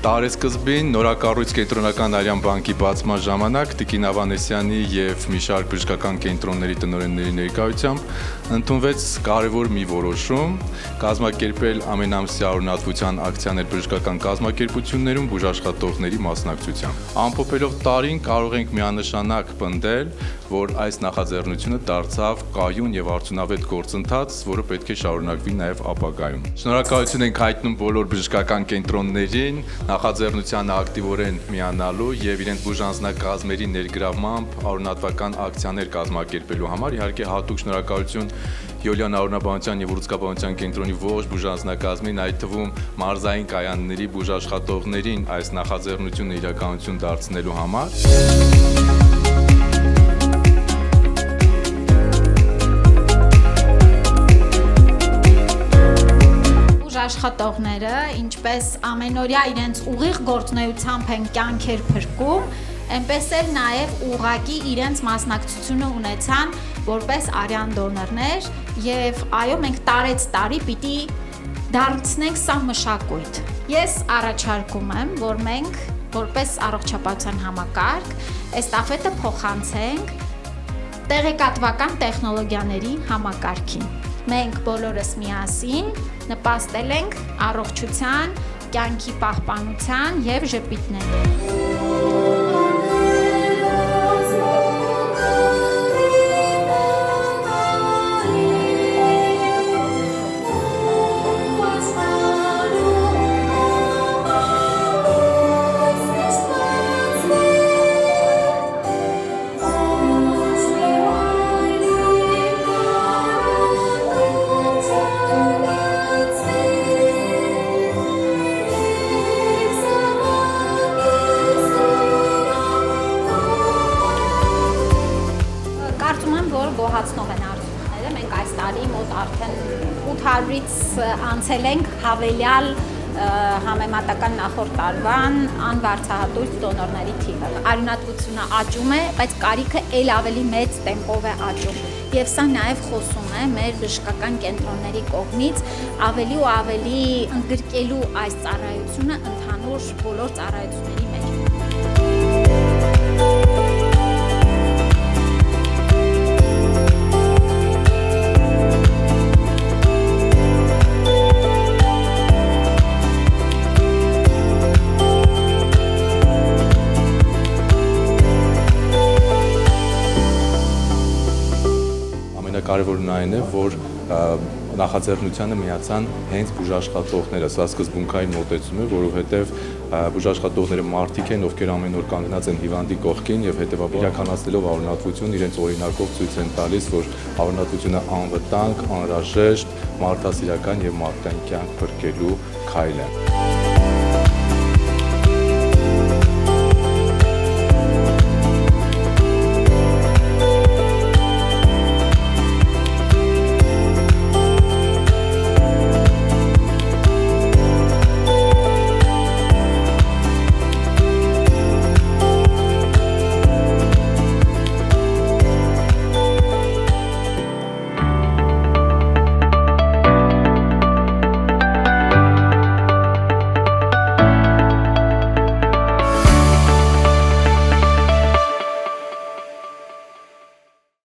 Տարեսկզբին նորակառույց կենտրոնական Արյան բանկի բացման ժամանակ Տիկին Ավանեսյանի և մի շարք բժշկական կենտրոնների տնօրենների ներկայությամբ ընդունվեց կարևոր մի որոշում կազմակերպել ամենամսյա արունատվության ակցիաներ բժշկական կազմակերպություններում բուժաշխատողների մասնակցությամբ։ Ամփոփելով տարին կարող ենք միանշանակ պնդել, որ այս նախաձեռնությունը դարձավ կայուն և արդյունավետ գործընթաց, որը պետք է շարունակվի նաև ապագայում։ Շնորհակալություն ենք հայտնում բոլոր բժշկական կենտրոններին նախաձեռնությանը ակտիվորեն միանալու և իրենց բուժանձնակազմերի ներգրավմամբ արունատվական ակցիաներ կազմակերպելու համար։ Իհարկե հատուկ շնորհակալություն Յոլիան արունաբանության և ուռուցքաբանության կենտրոնի ողջ բուժանձնակազմին, այդ թվում մարզային կայանների բուժաշխատողներին այս նախաձեռնությունը իրականություն դարձնելու համար։ Աշխատողները, ինչպես ամենօրյա իրենց ուղիղ գործունեությամբ են կյանքեր փրկում, այնպես էլ նաև ուղղակի իրենց մասնակցությունը ունեցան որպես արյան դոնորներ և այո, մենք տարեց տարի պիտի դարձնենք սա մշակույթ։ Ես առաջարկում եմ, որ մենք որպես առողջապահության համակարգ էստաֆետը փոխանցենք տեղեկատվական տեխնոլոգիաների համակարգին։ Մենք բոլորս միասին նպաստել ենք առողջության, կյանքի պահպանության և ժպիտների։ Գոհացնող են արդյունքները, մենք այս տարի մոտ արդեն 800-ից անցել ենք հավելյալ համեմատական նախորդ տարվան անվարձահատույց դոնորների թիվը։ Արյունատվությունը աճում է, բայց կարիքը էլ ավելի մեծ տեմպով է աճում։ Եվ սա նաև խոսում է մեր բժշկական կենտրոնների կողմից ավելի ու ավելի ընդգրկելու այս ծառայությունը ընդհանուր բոլոր ծառայությունների մեջ։ Կարևորն այն է, որ նախաձեռնությանը միացան հենց բուժաշխատողները, սա սկզբունքային մոտեցում է, որովհետև բուժաշխատողները մարդիկ են, ովքեր ամեն օր կանգնած են հիվանդի կողքին և հետևաբար իրականացնելով արունատվություն իրենց օրինակով ցույց են տալիս, որ արունատվությունը անվտանգ, անհրաժեշտ, մարդասիրական և մարդկային կյանք փրկելու քայլ է։